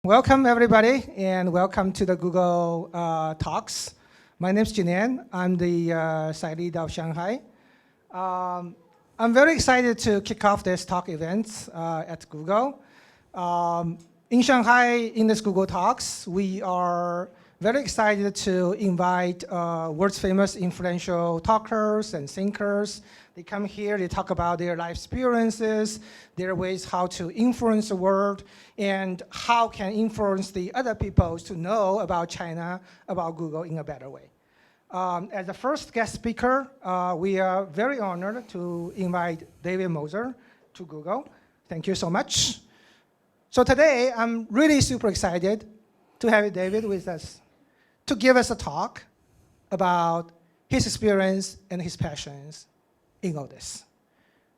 Welcome, everybody, and welcome to the Google Talks. My name is Jinan. I'm the site lead of Shanghai. I'm very excited to kick off this talk event at Google. In Shanghai, in this Google Talks, we are very excited to invite world's famous influential talkers and thinkers. They come here, they talk about their life experiences, their ways how to influence the world, and how can influence the other people to know about China, about Google in a better way. As the first guest speaker, we are very honored to invite David Moser to Google. Thank you so much. So today, I'm really super excited to have David with us to give us a talk about his experience and his passions in all this.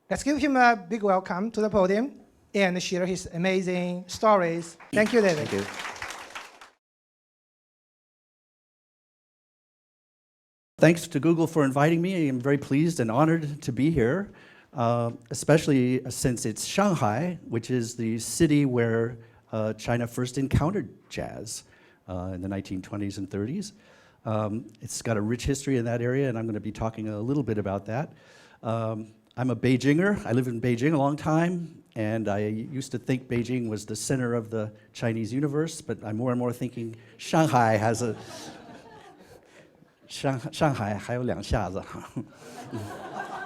Let's give him a big welcome to the podium and share his amazing stories. Thank you, David. Thank you. Thanks to Google for inviting me. I'm very pleased and honored to be here, especially since it's Shanghai, which is the city where China first encountered jazz in the 1920s and 30s. It's got a rich history in that area, and I'm going to be talking a little bit about that. I'm a Beijinger. I lived in Beijing a long time, and I used to think Beijing was the center of the Chinese universe, but I'm more and more thinking Shanghai has a... Shanghai 还有两下子.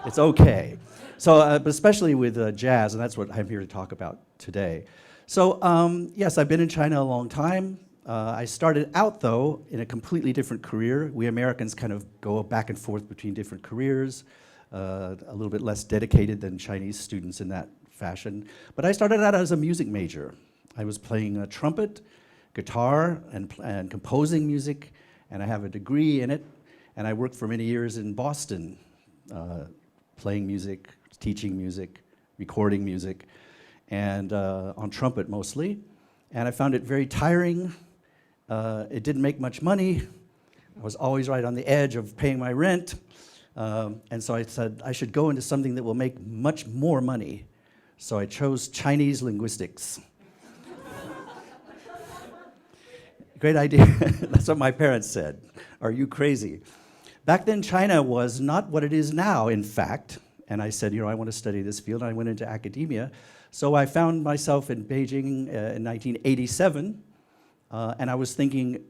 It's okay. So, but especially with jazz, and that's what I'm here to talk about today. So, yes, I've been in China a long time. I started out, though, in a completely different career. We Americans kind of go back and forth between different careers, a little bit less dedicated than Chinese students in that fashion. But I started out as a music major. I was playing trumpet, guitar, and composing music, and I have a degree in it. And I worked for many years in Boston, playing music, teaching music, recording music, and on trumpet mostly. And I found it very tiring. It didn't make much money. I was always right on the edge of paying my rent. And so I said, I should go into something that will make much more money. So I chose Chinese linguistics. Great idea. That's what my parents said. Are you crazy? Back then, China was not what it is now, in fact. And I said, I want to study this field. And I went into academia. So I found myself in Beijing in 1987. And I was thinking,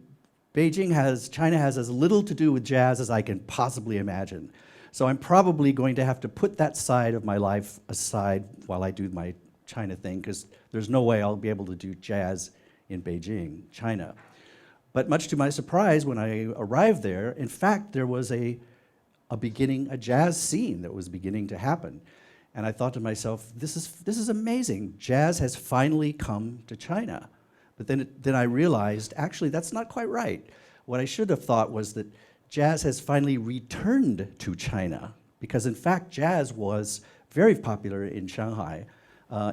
China has as little to do with jazz as I can possibly imagine. So I'm probably going to have to put that side of my life aside while I do my China thing, because there's no way I'll be able to do jazz in Beijing, China. But much to my surprise, when I arrived there, in fact, there was a jazz scene that was beginning to happen. And I thought to myself, this is amazing. Jazz has finally come to China. But then I realized, actually, that's not quite right. What I should have thought was that jazz has finally returned to China, because in fact, jazz was very popular in Shanghai.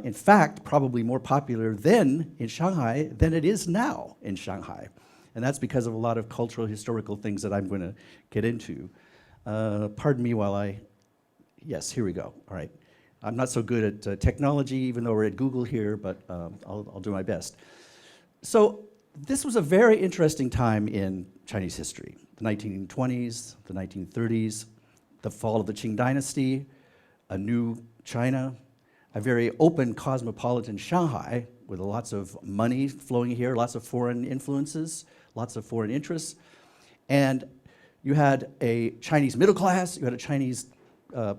In fact, probably more popular then in Shanghai than it is now in Shanghai. And that's because of a lot of cultural, historical things that I'm going to get into. Pardon me while yes, here we go. All right. I'm not so good at technology, even though we're at Google here, but I'll do my best. So this was a very interesting time in Chinese history. The 1920s, the 1930s, the fall of the Qing dynasty, a new China, a very open cosmopolitan Shanghai with lots of money flowing here, lots of foreign influences, lots of foreign interests. And you had a Chinese middle class, you had a Chinese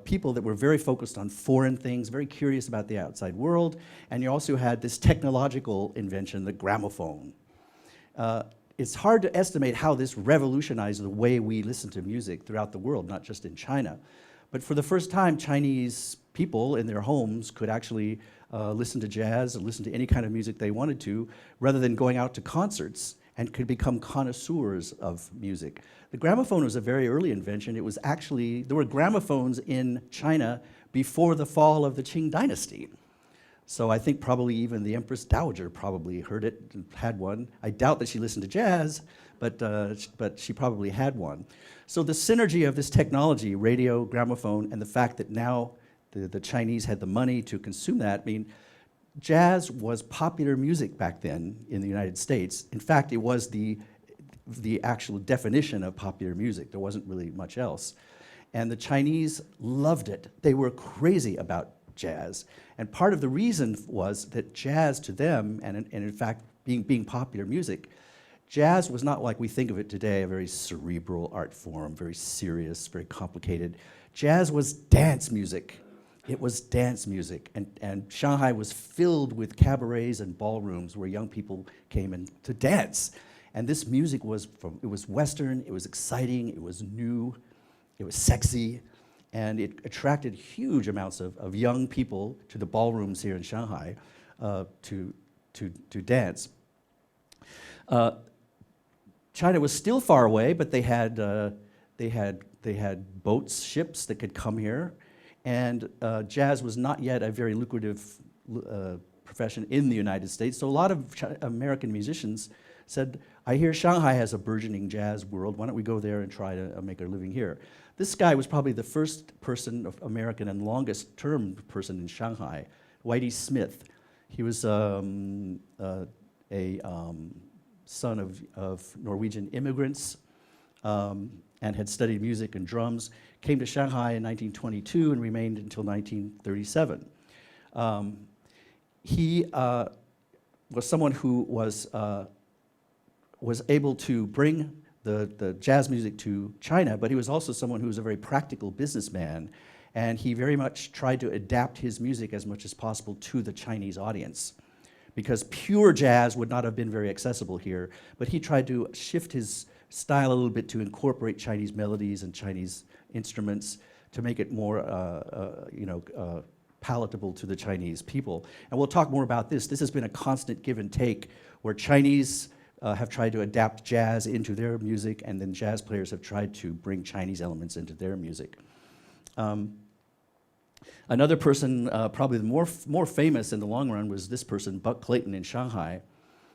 people that were very focused on foreign things, very curious about the outside world, and you also had this technological invention, the gramophone. It's hard to estimate how this revolutionized the way we listen to music throughout the world, not just in China. But for the first time, Chinese people in their homes could actually listen to jazz or listen to any kind of music they wanted to, rather than going out to concerts, and could become connoisseurs of music. The gramophone was a very early invention. It was actually, there were gramophones in China before the fall of the Qing dynasty. So I think probably even the Empress Dowager probably heard it and had one. I doubt that she listened to jazz, but she probably had one. So the synergy of this technology, radio, gramophone, and the fact that now the Chinese had the money to consume that, I mean, jazz was popular music back then in the United States. In fact, it was the actual definition of popular music. There wasn't really much else. And the Chinese loved it. They were crazy about jazz. And part of the reason was that jazz to them, and in fact, being popular music, jazz was not like we think of it today, a very cerebral art form, very serious, very complicated. Jazz was dance music. It was dance music, and Shanghai was filled with cabarets and ballrooms where young people came in to dance. And this music it was Western, it was exciting, it was new, it was sexy, and it attracted huge amounts of young people to the ballrooms here in Shanghai to dance. China was still far away, but they had boats, ships that could come here. And jazz was not yet a very lucrative profession in the United States. So a lot of American musicians said, I hear Shanghai has a burgeoning jazz world. Why don't we go there and try to make a living here? This guy was probably the first person, American and longest term person in Shanghai, Whitey Smith. He was a son of Norwegian immigrants and had studied music and drums, came to Shanghai in 1922 and remained until 1937. He was someone who was able to bring the jazz music to China, but he was also someone who was a very practical businessman, and he very much tried to adapt his music as much as possible to the Chinese audience, because pure jazz would not have been very accessible here, but he tried to shift his style a little bit to incorporate Chinese melodies and Chinese instruments to make it more palatable to the Chinese people. And we'll talk more about this. This has been a constant give and take where Chinese have tried to adapt jazz into their music, and then jazz players have tried to bring Chinese elements into their music. Another person, probably the more famous in the long run, was this person, Buck Clayton in Shanghai,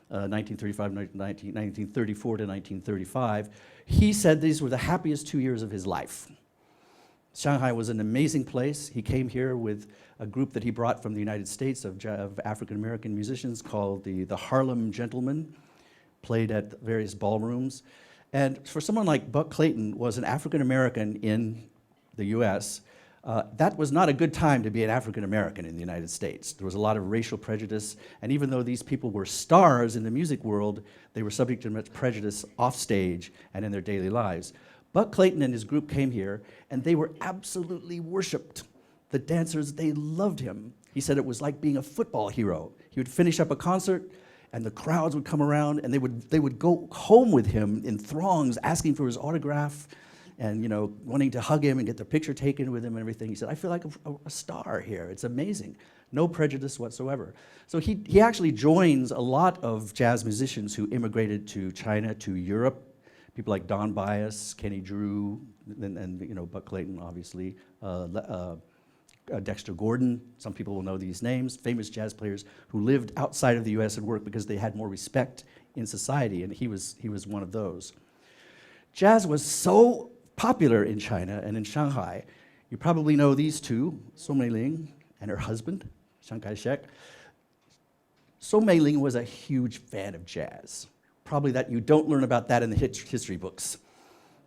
1934 to 1935. He said these were the happiest 2 years of his life. Shanghai was an amazing place. He came here with a group that he brought from the United States of African-American musicians called the Harlem Gentlemen, played at various ballrooms. And for someone like Buck Clayton, was an African-American in the US, that was not a good time to be an African-American in the United States. There was a lot of racial prejudice, and even though these people were stars in the music world, they were subject to much prejudice off stage and in their daily lives. Buck Clayton and his group came here, and they were absolutely worshipped. The dancers, they loved him. He said it was like being a football hero. He would finish up a concert, and the crowds would come around, and they would go home with him in throngs, asking for his autograph, and wanting to hug him and get their picture taken with him and everything. He said, I feel like a star here. It's amazing. No prejudice whatsoever. So he actually joins a lot of jazz musicians who immigrated to China, to Europe. People like Don Byas, Kenny Drew, and Buck Clayton, obviously, Dexter Gordon. Some people will know these names. Famous jazz players who lived outside of the U.S. and worked because they had more respect in society, and he was one of those. Jazz was so popular in China and in Shanghai. You probably know these two, Mei Ling and her husband, Chiang Kai-shek. Mei Ling was a huge fan of jazz. Probably that you don't learn about that in the history books.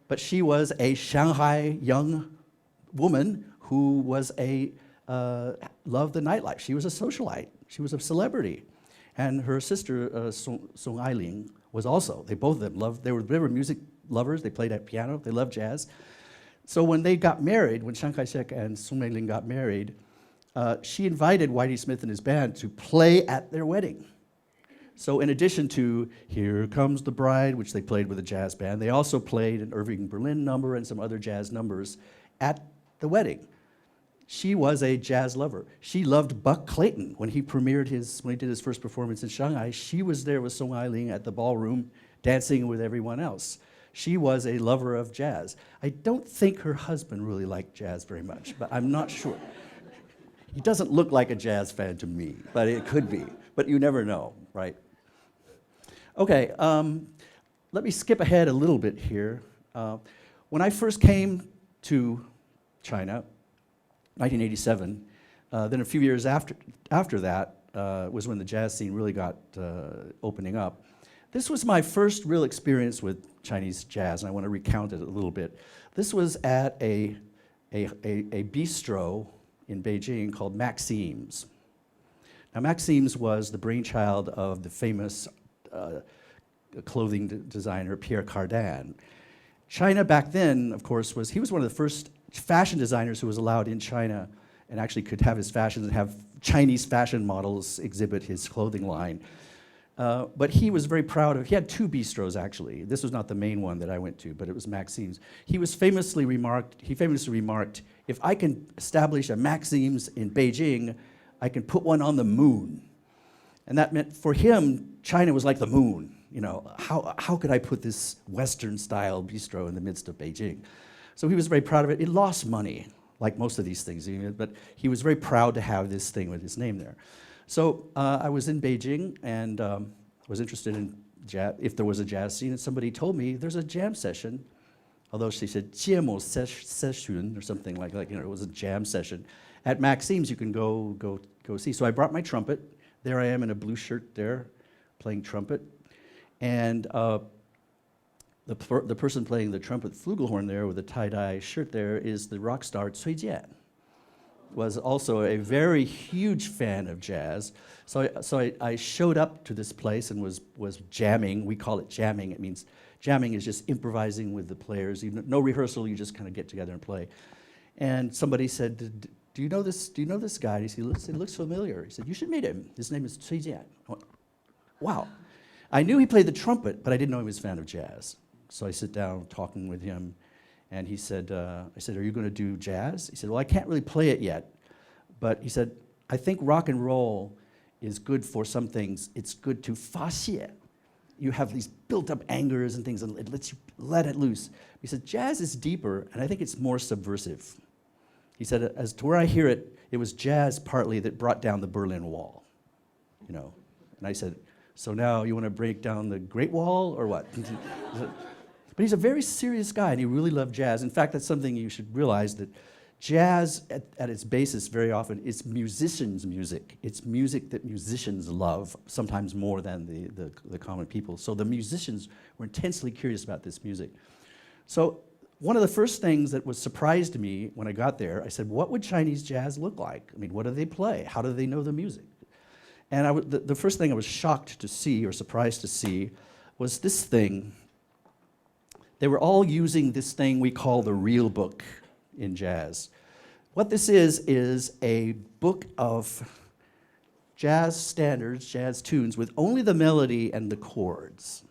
But she was a Shanghai young woman who was loved the nightlife. She was a socialite. She was a celebrity. And her sister, Song Ailing, was also. Both of them loved, they were music lovers. They played at piano. They loved jazz. So when they got married, when Chiang Kai-shek and Mei Ling got married, she invited Whitey Smith and his band to play at their wedding. So in addition to Here Comes the Bride, which they played with a jazz band, they also played an Irving Berlin number and some other jazz numbers at the wedding. She was a jazz lover. She loved Buck Clayton when he did his first performance in Shanghai. She was there with Song Ailing at the ballroom dancing with everyone else. She was a lover of jazz. I don't think her husband really liked jazz very much, but I'm not sure. He doesn't look like a jazz fan to me, but it could be. But you never know, right? Okay, let me skip ahead a little bit here. When I first came to China, 1987, then a few years after that, was when the jazz scene really got opening up. This was my first real experience with Chinese jazz, and I want to recount it a little bit. This was at a bistro in Beijing called Maxime's. Now, Maxime's was the brainchild of the famous clothing designer Pierre Cardin. China back then, of course, he was one of the first fashion designers who was allowed in China and actually could have his fashions and have Chinese fashion models exhibit his clothing line. But he was very proud of, he had two bistros actually. This was not the main one that I went to, but it was Maxime's. He famously remarked, if I can establish a Maxime's in Beijing, I can put one on the moon. And that meant for him, China was like the moon. You know, how could I put this Western style bistro in the midst of Beijing? So he was very proud of it. It lost money, like most of these things, but he was very proud to have this thing with his name there. So I was in Beijing and was interested in jazz, if there was a jazz scene, and somebody told me there's a jam session, although she said 节目 session or something like that, you know, it was a jam session. At Maxime's you can go see. So I brought my trumpet. There I am in a blue shirt there, playing trumpet. And the person playing the trumpet flugelhorn there with the tie-dye shirt there is the rock star Cui Jian. Was also a very huge fan of jazz. So I showed up to this place and was jamming. We call it jamming. It means jamming is just improvising with the players. No rehearsal, you just kind of get together and play. And somebody said, do you know this guy? He said, it looks familiar. He said, you should meet him. His name is Cui Jian. I went, wow. I knew he played the trumpet, but I didn't know he was a fan of jazz. So I sit down talking with him, and he said, I said, are you going to do jazz? He said, well, I can't really play it yet. But he said, I think rock and roll is good for some things. It's good to 发泄. You have these built-up angers and things, and it lets you let it loose. He said, jazz is deeper, and I think it's more subversive. He said, as to where I hear it, it was jazz partly that brought down the Berlin Wall. You know, and I said, so now you want to break down the Great Wall or what? But he's a very serious guy, and he really loved jazz. In fact, that's something you should realize, that jazz, at its basis, very often, is musicians' music. It's music that musicians love, sometimes more than the common people. So the musicians were intensely curious about this music. So one of the first things that was surprised to me when I got there, I said, what would Chinese jazz look like? I mean, what do they play? How do they know the music? And the first thing I was shocked to see, or surprised to see, was this thing. They were all using this thing we call the real book in jazz. What this is a book of jazz standards, jazz tunes, with only the melody and the chords.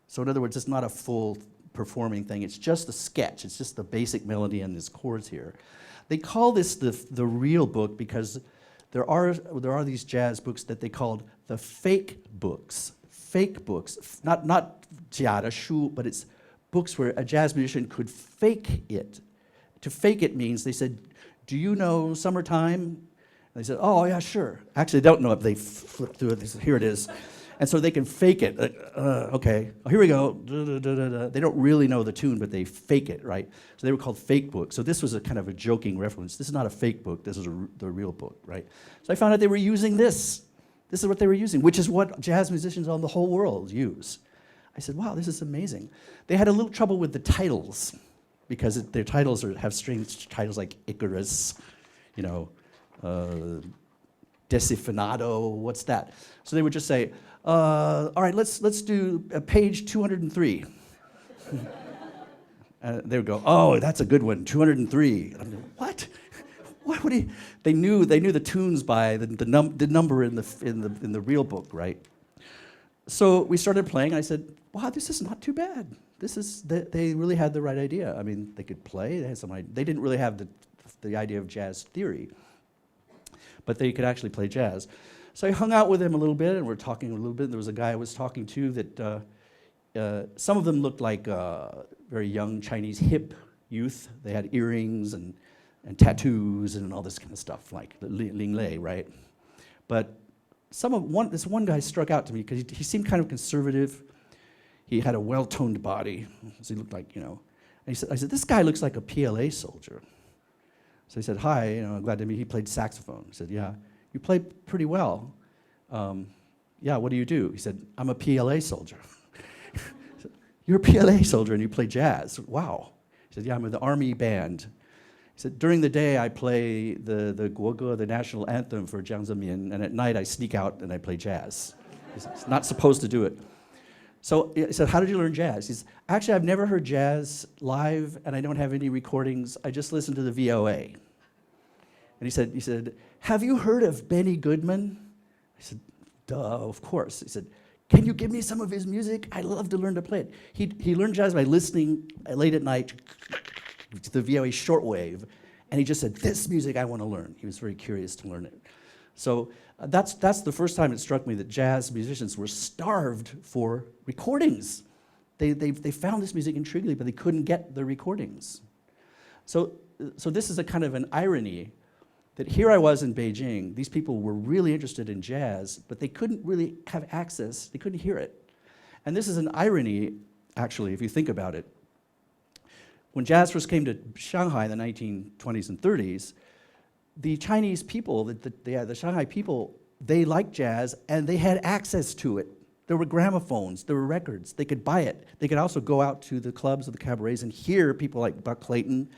So in other words, it's not a full performing thing, it's just a sketch, it's just the basic melody and these chords here. They call this the real book because there are these jazz books that they called the fake books. Fake books, not 假的书, but it's books where a jazz musician could fake it. To fake it means, they said, do you know Summertime? And they said, oh, yeah, sure. Actually, they don't know it. They flip through it. They said, here it is. And so they can fake it. Okay, here we go. They don't really know the tune, but they fake it, right? So they were called fake books. So this was a kind of a joking reference. This is not a fake book. This is the real book, right? So I found out they were using this. This is what they were using, which is what jazz musicians on the whole world use. I said, wow, this is amazing. They had a little trouble with the titles, because their titles have strange titles like Icarus, you know, Desinfinado, what's that? So they would just say, all right, let's do page 203. They would go, oh, that's a good one, 203. I'm like, what? What would he? They knew the tunes by the number in the real book, right? So we started playing. And I said, wow, this is not too bad. They really had the right idea. I mean, they could play. They had some. They didn't really have the idea of jazz theory, but they could actually play jazz. So I hung out with them a little bit, and we're talking a little bit. There was a guy I was talking to that some of them looked like very young Chinese hip youth. They had earrings and tattoos and all this kind of stuff, like Ling Lei, right? But this one guy struck out to me because he seemed kind of conservative. He had a well-toned body, so he looked like, you know. And I said, this guy looks like a PLA soldier. So he said, hi, I'm glad to meet you. He played saxophone. He said, yeah. you play pretty well. Yeah, what do you do? He said, I'm a PLA soldier. Said, you're a PLA soldier and you play jazz. Wow. He said, yeah, I'm in the army band. He said, during the day I play the Guoge, the national anthem for Jiang Zemin, and at night I sneak out and I play jazz. He's not supposed to do it. So he said, how did you learn jazz? He said, actually, I've never heard jazz live, and I don't have any recordings. I just listen to the VOA. And he said, have you heard of Benny Goodman? I said, duh, of course. He said, can you give me some of his music? I'd love to learn to play it. He learned jazz by listening late at night to the VOA shortwave, and he just said, this music I want to learn. He was very curious to learn it. So that's the first time it struck me that jazz musicians were starved for recordings. They found this music intriguing, but they couldn't get the recordings. So this is a kind of an irony that here I was in Beijing, these people were really interested in jazz, but they couldn't really have access, they couldn't hear it. And this is an irony, actually, if you think about it. When jazz first came to Shanghai in the 1920s and 30s, the Chinese people, the Shanghai people, they liked jazz and they had access to it. There were gramophones, there were records, they could buy it. They could also go out to the clubs or the cabarets and hear people like Buck Clayton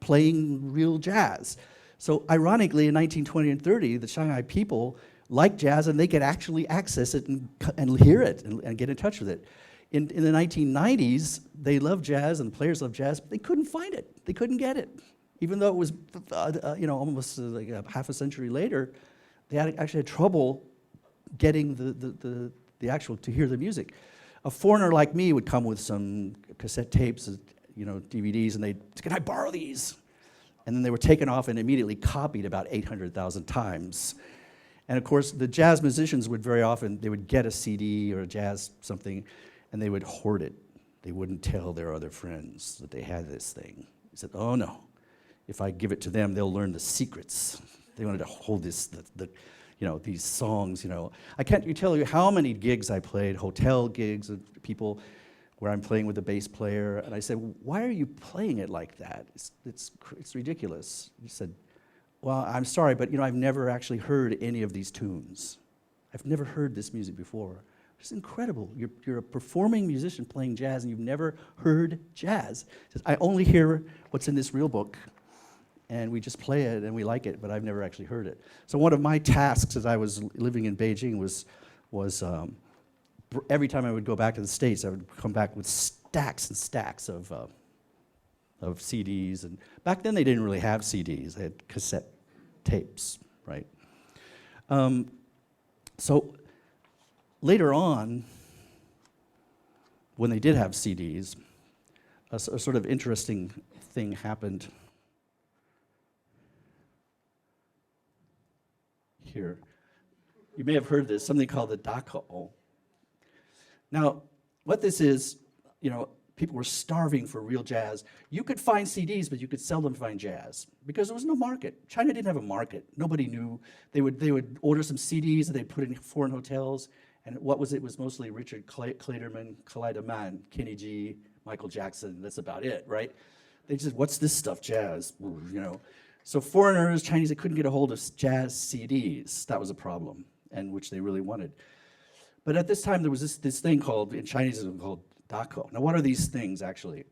playing real jazz. So ironically, in 1920 and 30, the Shanghai people liked jazz and they could actually access it and hear it and get in touch with it. In the 1990s, they loved jazz and the players loved jazz, but they couldn't find it. They couldn't get it. Even though it was almost like half a century later, they actually had trouble getting the actual, to hear the music. A foreigner like me would come with some cassette tapes, DVDs, and they'd, can I borrow these? And then they were taken off and immediately copied about 800,000 times. And of course, the jazz musicians would very often, they would get a CD or a jazz something, and they would hoard it. They wouldn't tell their other friends that they had this thing. He said, oh no, if I give it to them, they'll learn the secrets. They wanted to hold this, these songs, I can't tell you how many gigs I played, hotel gigs of people where I'm playing with a bass player, and I said, why are you playing it like that? It's ridiculous. He said, well, I'm sorry, but I've never actually heard any of these tunes. I've never heard this music before. It's incredible. You're a performing musician playing jazz and you've never heard jazz. He says, I only hear what's in this real book, and we just play it and we like it, but I've never actually heard it. So one of my tasks as I was living in Beijing was every time I would go back to the States, I would come back with stacks and stacks of CDs. And back then they didn't really have CDs. They had cassette tapes, right? So later on, when they did have CDs, a sort of interesting thing happened here. You may have heard this, something called the dako. Now, what this is, people were starving for real jazz. You could find CDs, but you could seldom find jazz because there was no market. China didn't have a market. Nobody knew. They would order some CDs and they'd put it in foreign hotels. And what was it? It was mostly Richard Clayton, Kenny G, Michael Jackson. That's about it, right? They just said, what's this stuff, jazz? So foreigners, Chinese, they couldn't get a hold of jazz CDs. That was a problem, and which they really wanted. But at this time, there was this thing called, in Chinese, it was called dako. Now, what are these things, actually?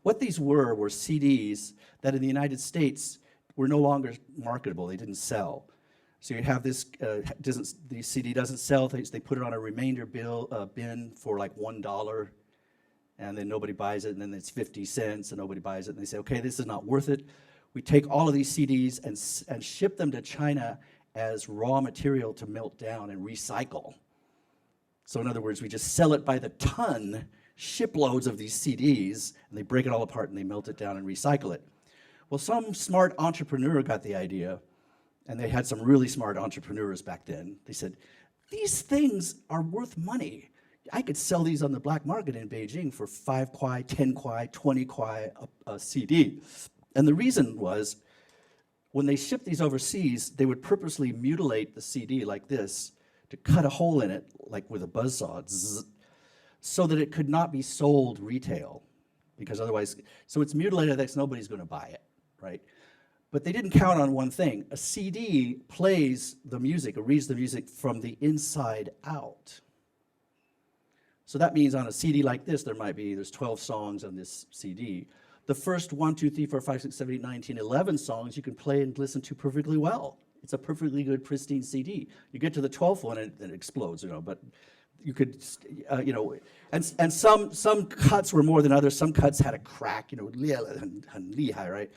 What these were CDs that in the United States were no longer marketable. They didn't sell. So you have this, the CD doesn't sell. They put it on a remainder bin for like $1, and then nobody buys it, and then it's 50 cents, and nobody buys it, and they say, okay, this is not worth it. We take all of these CDs and ship them to China as raw material to melt down and recycle. So in other words, we just sell it by the ton, shiploads of these CDs, and they break it all apart and they melt it down and recycle it. Well, some smart entrepreneur got the idea, and they had some really smart entrepreneurs back then. They said, these things are worth money. I could sell these on the black market in Beijing for 5 kwai, 10 kwai, 20 kwai a CD. And the reason was, when they shipped these overseas, they would purposely mutilate the CD like this to cut a hole in it, like with a buzzsaw, zzz, so that it could not be sold retail. Because otherwise, so it's mutilated, that's nobody's going to buy it, right? But they didn't count on one thing. A CD plays the music, or reads the music from the inside out. So that means on a CD like this, there's 12 songs on this CD. The first 1, 2, 3, 4, 5, 6, 7, 8, 9, 10, 11 songs you can play and listen to perfectly well. It's a perfectly good, pristine CD. You get to the 12th one and it explodes, but you could, and some cuts were more than others. Some cuts had a crack, right?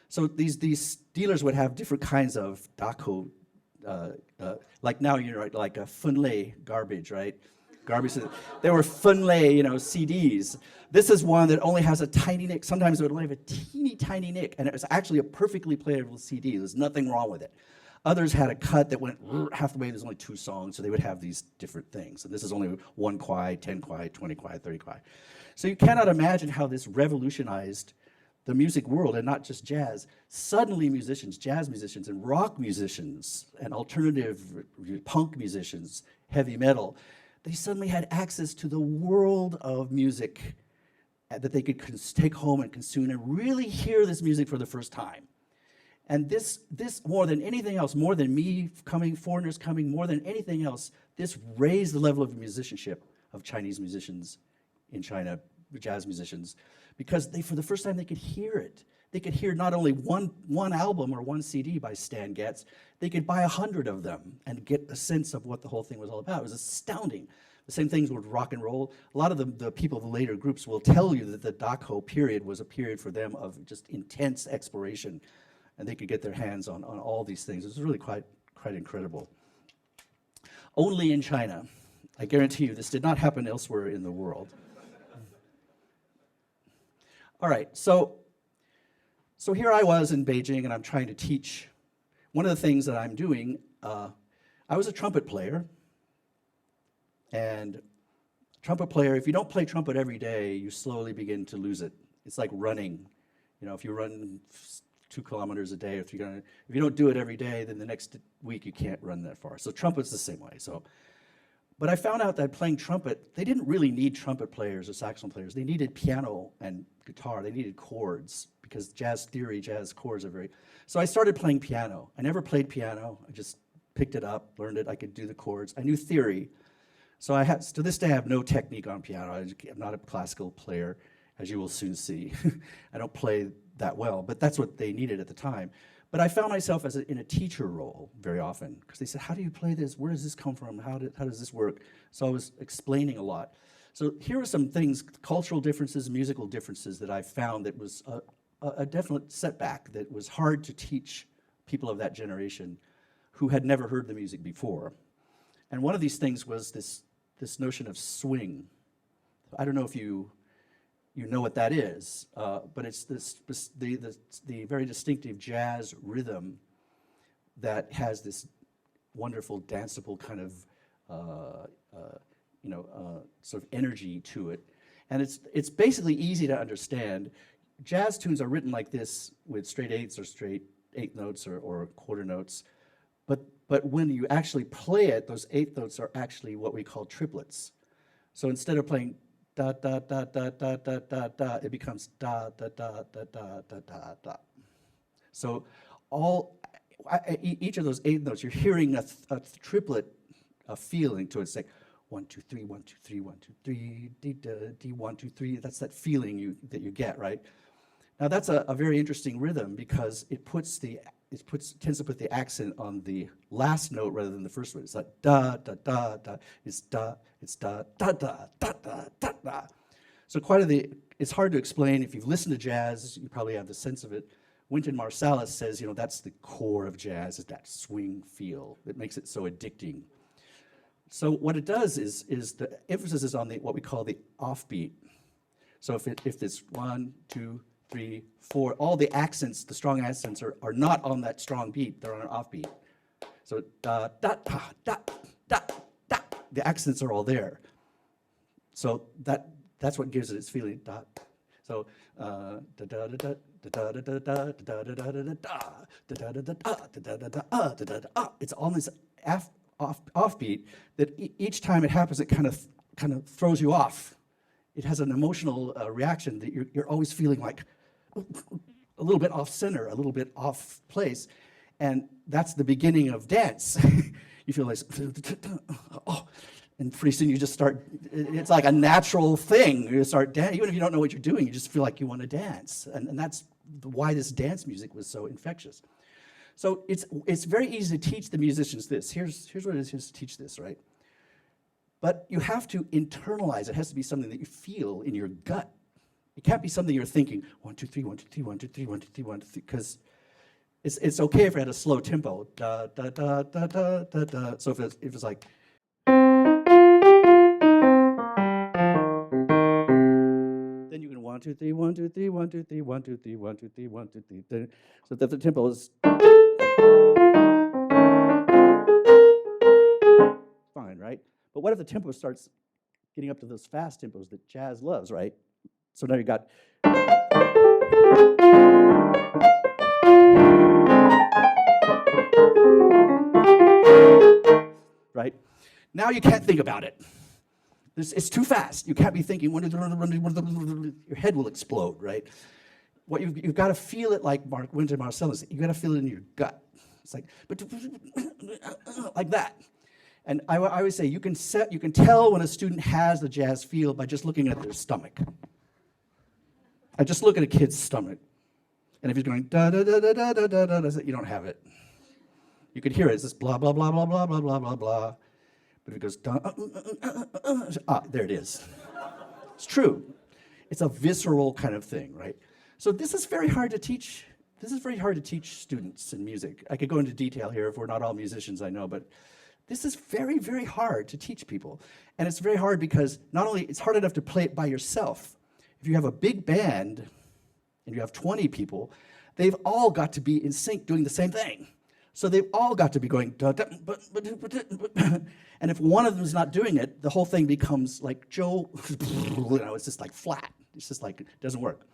So these dealers would have different kinds of dako, like now like a funlei garbage, right? Garbage. There were funlei, CDs. This is one that only has a tiny nick. Sometimes it would only have a teeny tiny nick, and it was actually a perfectly playable CD. There's nothing wrong with it. Others had a cut that went half the way. There's only 2 songs, so they would have these different things. And this is only 1 kwai, 10 kwai, 20 kwai, 30 kwai. So you cannot imagine how this revolutionized the music world, and not just jazz. Suddenly musicians, jazz musicians, and rock musicians, and alternative punk musicians, heavy metal, they suddenly had access to the world of music that they could take home and consume and really hear this music for the first time. And this more than anything else, more than me coming, foreigners coming, more than anything else, this raised the level of musicianship of Chinese musicians in China, jazz musicians, because for the first time they could hear it. They could hear not only one album or one CD by Stan Getz, they could buy 100 of them and get a sense of what the whole thing was all about. It was astounding. The same things with rock and roll. A lot of the people of the later groups will tell you that the Dako period was a period for them of just intense exploration, and they could get their hands on all these things. It was really quite incredible. Only in China. I guarantee you this did not happen elsewhere in the world. All right, so here I was in Beijing, and I'm trying to teach. One of the things that I'm doing, I was a trumpet player, and trumpet player, if you don't play trumpet every day, you slowly begin to lose it. It's like running. If you run 2 kilometers a day, or 3 kilometers, if you don't do it every day, then the next week you can't run that far. So trumpet's the same way. But I found out that playing trumpet, they didn't really need trumpet players or saxophone players. They needed piano and guitar. They needed chords, because jazz theory, jazz chords are very... So I started playing piano. I never played piano. I just picked it up, learned it. I could do the chords. I knew theory. So to this day, I have no technique on piano. I'm not a classical player, as you will soon see. I don't play that well, but that's what they needed at the time. But I found myself in a teacher role very often, because they said, how do you play this? Where does this come from? How does this work? So I was explaining a lot. So here are some things, cultural differences, musical differences that I found that was a definite setback, that was hard to teach people of that generation who had never heard the music before. And one of these things was this notion of swing. I don't know if you know what that is, but it's the very distinctive jazz rhythm that has this wonderful danceable kind of sort of energy to it, and it's basically easy to understand. Jazz tunes are written like this, with straight eighths or straight 8th notes or quarter notes, but when you actually play it, those 8th notes are actually what we call triplets. So instead of playing da da da da da da da da, it becomes da da da da da da da da. So each of those 8th notes, you're hearing a triplet feeling to it. It's like 1 2 3 1 2 3 1 2 3 d d 1 2 3. That's that feeling that you get, right? Now that's a very interesting rhythm, because it tends to put the accent on the last note rather than the first one. It's like da da da da. It's da da da da da da da. So it's hard to explain. If you've listened to jazz, you probably have the sense of it. Wynton Marsalis says, that's the core of jazz, is that swing feel that makes it so addicting. So what it does is the emphasis is on what we call the offbeat. So if it's 1 2 3 4, all the accents, the strong accents are not on that strong beat, they're on an offbeat. So da da da da da da, the accents are all there. So that's what gives it its feeling. Da. So da da da da da da da da da da da da da da da da da da. It's on this offbeat that each time it happens, it kind of throws you off. It has an emotional reaction that you're always feeling like, a little bit off center, a little bit off place. And that's the beginning of dance. You feel like, oh, and pretty soon you just start, it's like a natural thing. You start dancing, even if you don't know what you're doing, you just feel like you want to dance. And that's why this dance music was so infectious. So it's very easy to teach the musicians this. Here's what it is to teach this, right? But you have to internalize. It has to be something that you feel in your gut. It can't be something you're thinking, 1, 2, 3, 1, 2, 3, 1, 2, 3, 1, 2, 3, 1, 2, 3, because it's okay if it had a slow tempo. Da, da, da, da, da, da, da. So if it's like, then you can 1, 2, 3, 1, 2, 3, 1, 2, 3, 1, 2, 3, 1, 2, 3, 1, 2, 3. So that the tempo is fine, right? But what if the tempo starts getting up to those fast tempos that jazz loves, right? So now you got right? Now you can't think about it. It's too fast. You can't be thinking, your head will explode, right? What you've got to feel it like Wynton Marsalis. You've got to feel it in your gut. It's like, like that. And I always say, you can tell when a student has the jazz feel by just looking at their stomach. I just look at a kid's stomach. And if he's going, da da da da da da da da, you don't have it. You could hear it. It's just blah, blah, blah, blah, blah, blah, blah, blah, blah. But if it goes, there it is. It's true. It's a visceral kind of thing, right? So this is very hard to teach. This is very hard to teach students in music. I could go into detail here if we're not all musicians, I know, but this is very, very hard to teach people. And it's very hard because not only it's hard enough to play it by yourself. If you have a big band and you have 20 people, they've all got to be in sync doing the same thing. So they've all got to be going, and if one of them is not doing it, the whole thing becomes like Joe, it's just like flat. It's just like, it doesn't work.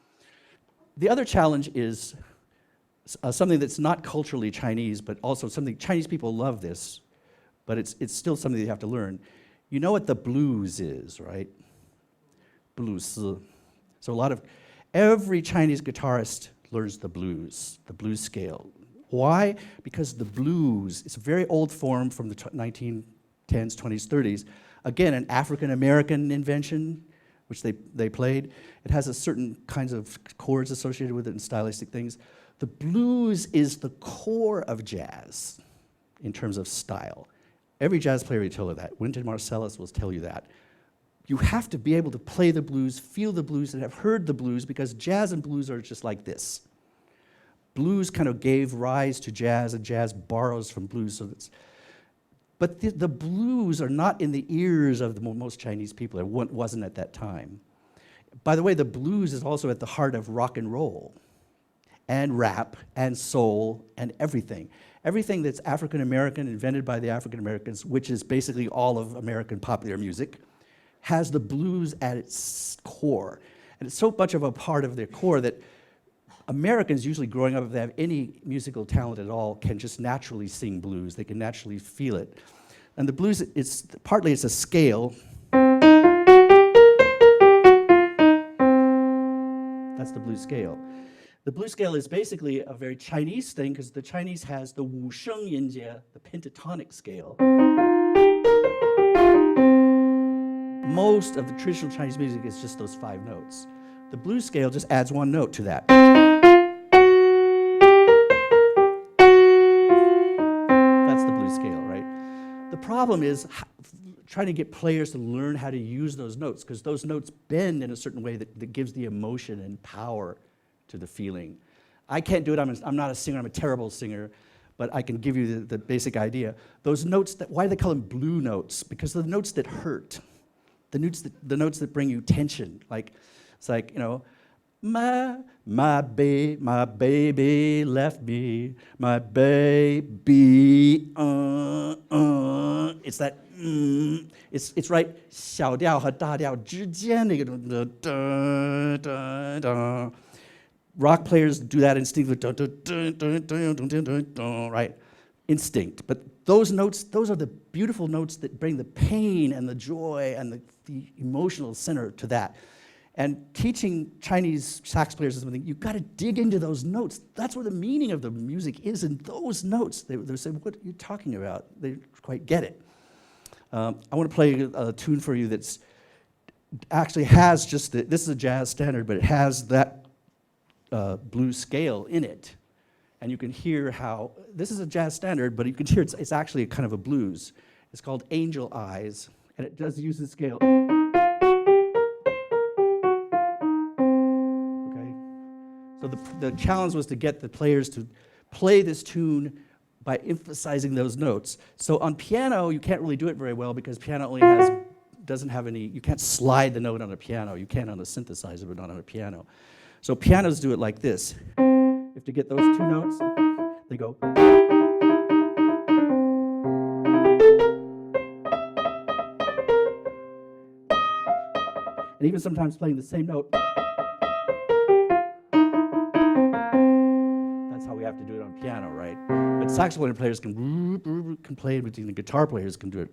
The other challenge is something that's not culturally Chinese, but also something, Chinese people love this, but it's still something you have to learn. You know what the blues is, right? Blues. So every Chinese guitarist learns the blues scale. Why? Because the blues, it's a very old form from the 1910s, 20s, 30s. Again, an African-American invention, which they played. It has a certain kinds of chords associated with it and stylistic things. The blues is the core of jazz in terms of style. Every jazz player will tell you that. Wynton Marsalis will tell you that. You have to be able to play the blues, feel the blues, and have heard the blues, because jazz and blues are just like this. Blues kind of gave rise to jazz, and jazz borrows from blues. But the blues are not in the ears of most Chinese people. It wasn't at that time. By the way, the blues is also at the heart of rock and roll, and rap, and soul, and everything. Everything that's African-American, invented by the African-Americans, which is basically all of American popular music, has the blues at its core. And it's so much of a part of their core that Americans, usually growing up, if they have any musical talent at all, can just naturally sing blues. They can naturally feel it. And the blues, partly it's a scale. That's the blues scale. The blues scale is basically a very Chinese thing, because the Chinese has the Wu Sheng Yinjia, the pentatonic scale. Most of the traditional Chinese music is just those 5 notes. The blues scale just adds 1 note to that. That's the blues scale, right? The problem is trying to get players to learn how to use those notes, because those notes bend in a certain way that gives the emotion and power to the feeling. I can't do it. I'm not a singer. I'm a terrible singer. But I can give you the basic idea. Those notes, why do they call them blue notes? Because they're the notes that hurt. The notes that bring you tension. It's like, you know, my baby left me, my baby, It's that, it's right, 小调和大调之间那个 Rock players do that instinctively, right? Instinct. But those notes, those are the beautiful notes that bring the pain and the joy and the emotional center to that. And teaching Chinese sax players is something, you've got to dig into those notes. That's where the meaning of the music is in those notes. They say, what are you talking about? They don't quite get it. I want to play a tune for you that's actually has just, this is a jazz standard, but it has that blues scale in it. And you can hear how, this is a jazz standard, but you can hear it's actually a kind of a blues. It's called Angel Eyes, and it does use the scale. So the challenge was to get the players to play this tune by emphasizing those notes. So on piano, you can't really do it very well because piano only doesn't have any, you can't slide the note on a piano. You can on a synthesizer, but not on a piano. So pianos do it like this. You have to get those two notes, they go. And even sometimes playing the same note. We have to do it on piano, right? But saxophone players can play it, between the guitar players can do it.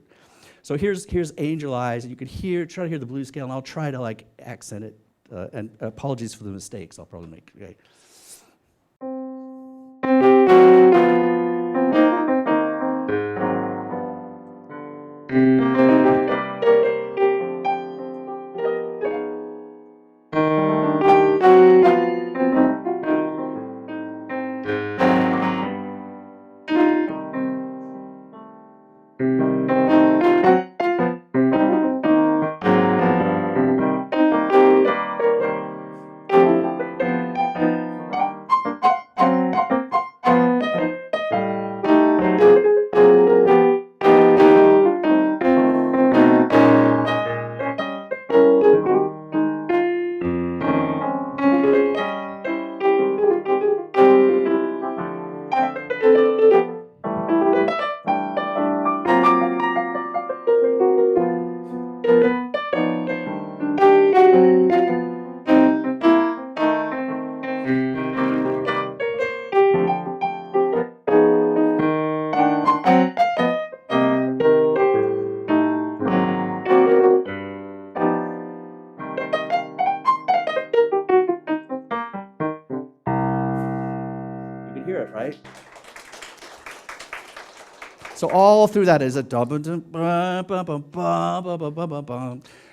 So here's Angel Eyes, and you can try to hear the blues scale, and I'll try to like accent it. And apologies for the mistakes I'll probably make. Okay. Hear it, right? So all through that is a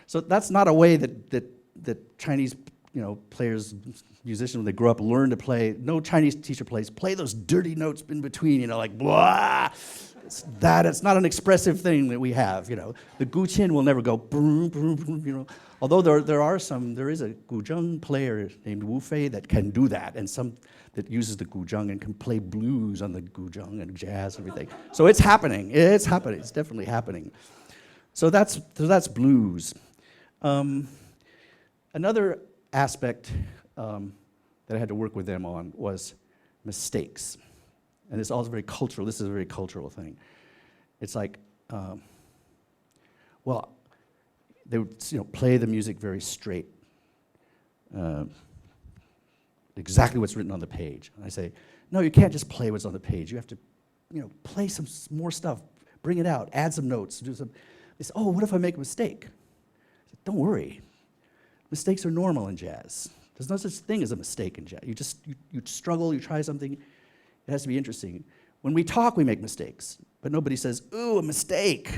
so that's not a way that Chinese players, musicians, when they grow up, learn to play. No Chinese teacher play those dirty notes in between, like blah. It's not an expressive thing that we have, The guqin will never go boom, boom, boom, Although there is a guzheng player named Wu Fei that can do that, and some that uses the guzheng and can play blues on the guzheng and jazz and everything. So it's happening. It's definitely happening. So that's blues. Another aspect that I had to work with them on was mistakes. And it's also very cultural. This is a very cultural thing. It's like, they would play the music very straight, exactly what's written on the page. And I say, no, you can't just play what's on the page. You have to, play some more stuff, bring it out, add some notes, do some. They say, oh, what if I make a mistake? I said, don't worry. Mistakes are normal in jazz. There's no such thing as a mistake in jazz. You struggle, you try something. It has to be interesting. When we talk, we make mistakes, but nobody says, ooh, a mistake,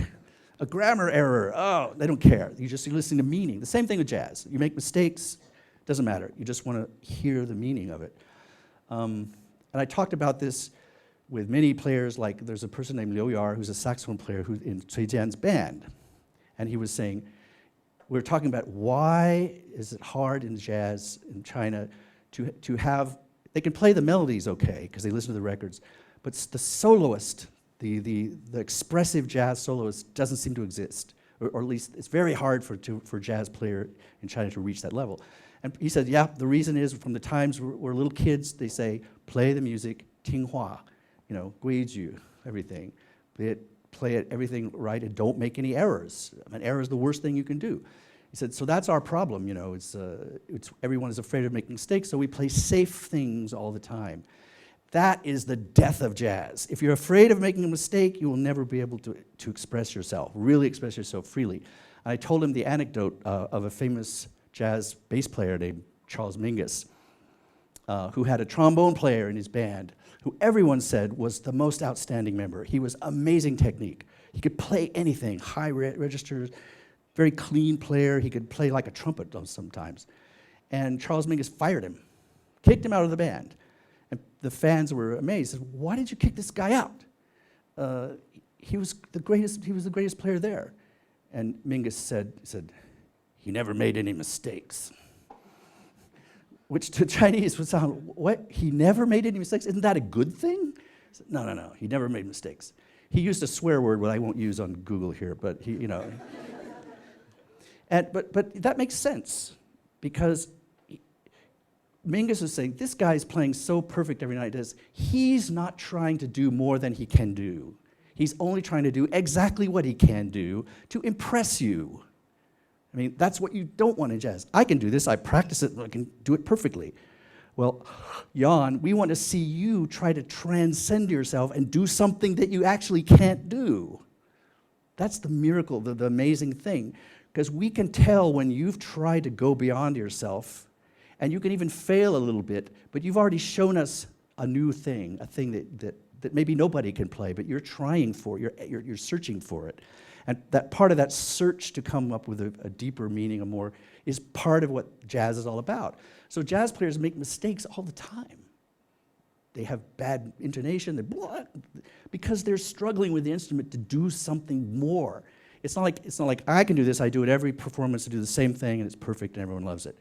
a grammar error. Oh, they don't care. You're listening to meaning. The same thing with jazz. You make mistakes, doesn't matter. You just want to hear the meaning of it. And I talked about this with many players, like there's a person named Liu Yar who's a saxophone player who's in Cui Jian's band. And he was saying, we were talking about why is it hard in jazz in China to have, they can play the melodies okay, because they listen to the records, but the soloist, the expressive jazz soloist doesn't seem to exist, or at least it's very hard for a jazz player in China to reach that level. And he said, yeah, the reason is from the times we're little kids, they say, play the music, 听话, 规矩, everything. Play it, everything right, and don't make any errors. An error is the worst thing you can do. He said, so that's our problem, it's everyone is afraid of making mistakes, so we play safe things all the time. That is the death of jazz. If you're afraid of making a mistake, you will never be able to express yourself, really express yourself freely. I told him the anecdote of a famous jazz bass player named Charles Mingus, who had a trombone player in his band, who everyone said was the most outstanding member. He was amazing technique. He could play anything, high registers, very clean player. He could play like a trumpet sometimes. And Charles Mingus fired him, kicked him out of the band. And the fans were amazed. Said, "Why did you kick this guy out? He was the greatest player there." And Mingus said, "He never made any mistakes." Which to Chinese would sound, what? He never made any mistakes? Isn't that a good thing? Said, no. He never made mistakes. He used a swear word, what I won't use on Google here, but he, you know. But that makes sense, because Mingus was saying, this guy's playing so perfect every night. He's not trying to do more than he can do. He's only trying to do exactly what he can do to impress you. I mean, that's what you don't want in jazz. I can do this, I practice it, I can do it perfectly. Well, Jan, we want to see you try to transcend yourself and do something that you actually can't do. That's the miracle, the amazing thing. Because we can tell when you've tried to go beyond yourself, and you can even fail a little bit, but you've already shown us a new thing, a thing that maybe nobody can play, but you're trying for, you're searching for it. And that part of that search to come up with a deeper meaning, a more, is part of what jazz is all about. So jazz players make mistakes all the time. They have bad intonation, because they're struggling with the instrument to do something more. It's not like I can do this, I do it every performance to do the same thing and it's perfect and everyone loves it.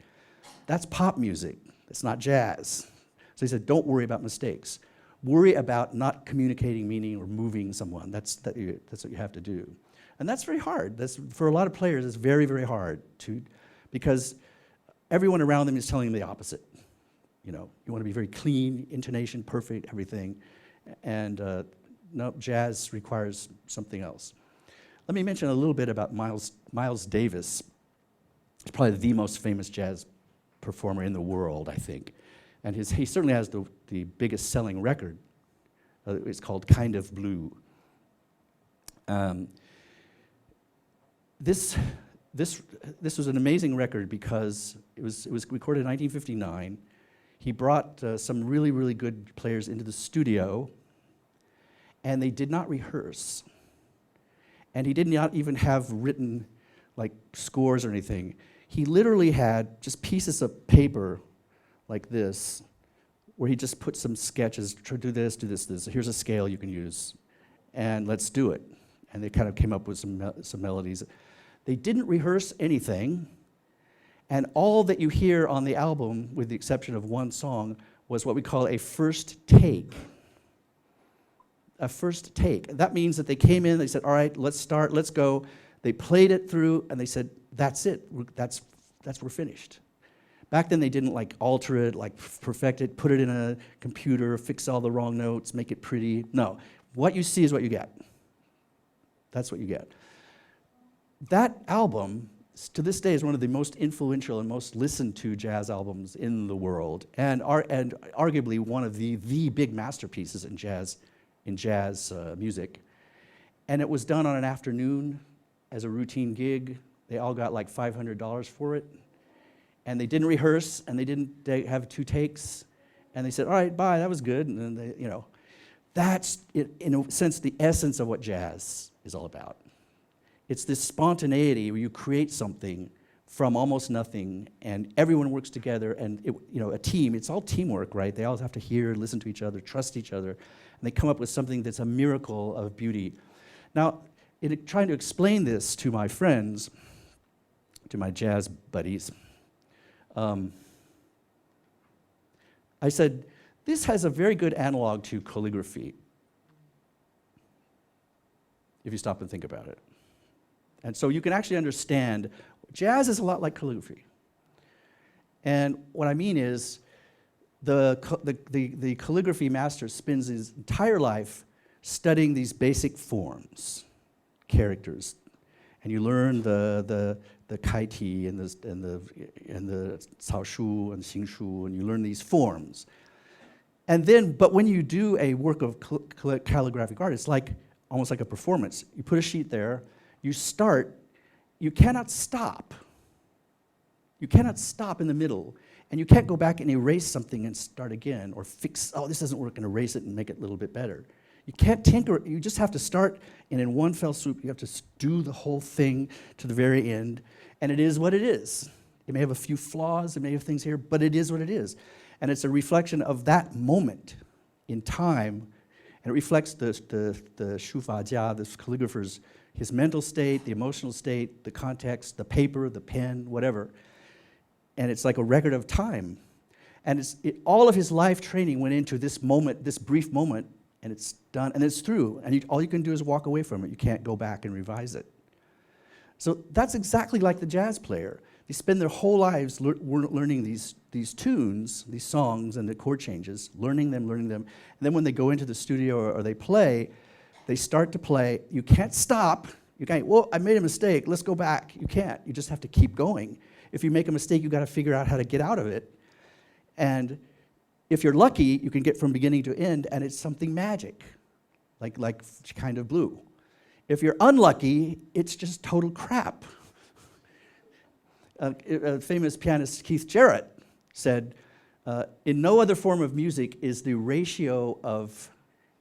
That's pop music, it's not jazz. So he said, don't worry about mistakes. Worry about not communicating meaning or moving someone. That's what you have to do. And that's very hard. For a lot of players, it's very, very hard because everyone around them is telling them the opposite. You know, you want to be very clean, intonation, perfect, everything. And no, jazz requires something else. Let me mention a little bit about Miles Davis. He's probably the most famous jazz performer in the world, I think. And he certainly has the biggest selling record. It's called Kind of Blue. This was an amazing record because it was recorded in 1959. He brought some really, really good players into the studio, and they did not rehearse. And he did not even have written like scores or anything. He literally had just pieces of paper like this, where he just put some sketches, do this, this. Here's a scale you can use, and let's do it. And they kind of came up with some melodies. They didn't rehearse anything, and all that you hear on the album, with the exception of one song, was what we call a first take. A first take. That means that they came in, they said, all right, let's start, let's go. They played it through, and they said, that's it, we're finished. Back then, they didn't like alter it, like perfect it, put it in a computer, fix all the wrong notes, make it pretty. No, what you see is what you get. That's what you get. That album, to this day, is one of the most influential and most listened to jazz albums in the world, and arguably one of the big masterpieces in jazz music. And it was done on an afternoon as a routine gig. They all got like $500 for it. And they didn't rehearse, and they didn't have two takes. And they said, all right, bye, that was good. And then they, you know, that's, in a sense, the essence of what jazz is all about. It's this spontaneity where you create something from almost nothing, and everyone works together, and a team. It's all teamwork, right? They all have to hear, listen to each other, trust each other, and they come up with something that's a miracle of beauty. Now, in trying to explain this to my friends, to my jazz buddies, I said, this has a very good analog to calligraphy, if you stop and think about it. And so you can actually understand, jazz is a lot like calligraphy. And what I mean is, the calligraphy master spends his entire life studying these basic forms, characters, and you learn the kaiti and the caoshu and xingshu, and you learn these forms. And then, but when you do a work of calligraphic art, it's like almost like a performance. You put a sheet there, you start, you cannot stop. You cannot stop in the middle, and you can't go back and erase something and start again, or fix, oh, this doesn't work, and erase it and make it a little bit better. You can't tinker, you just have to start, and in one fell swoop, you have to do the whole thing to the very end, and it is what it is. It may have a few flaws, it may have things here, but it is what it is. And it's a reflection of that moment in time, and it reflects the Shufajia, this calligrapher's, his mental state, the emotional state, the context, the paper, the pen, whatever. And it's like a record of time. And all of his life training went into this moment, this brief moment, and it's done, and it's through. And all you can do is walk away from it. You can't go back and revise it. So that's exactly like the jazz player. They spend their whole lives learning these tunes, these songs, and the chord changes, learning them. And then when they go into the studio or they play, they start to play. You can't stop. You can't, well, I made a mistake. Let's go back. You can't. You just have to keep going. If you make a mistake, you've got to figure out how to get out of it. And if you're lucky, you can get from beginning to end, and it's something magic, like kind of blue. If you're unlucky, it's just total crap. A famous pianist, Keith Jarrett, said, in no other form of music is the ratio of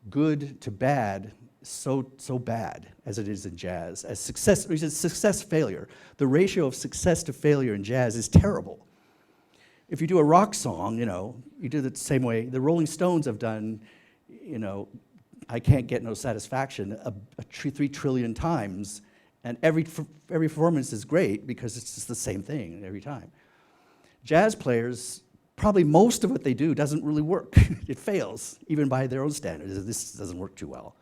good to bad so bad as it is in jazz. As success failure. The ratio of success to failure in jazz is terrible. If you do a rock song, you do it the same way. The Rolling Stones have done, I Can't Get No Satisfaction 3 trillion times, and every performance is great because it's just the same thing every time. Jazz players, probably most of what they do doesn't really work. It fails, even by their own standards. This doesn't work too well,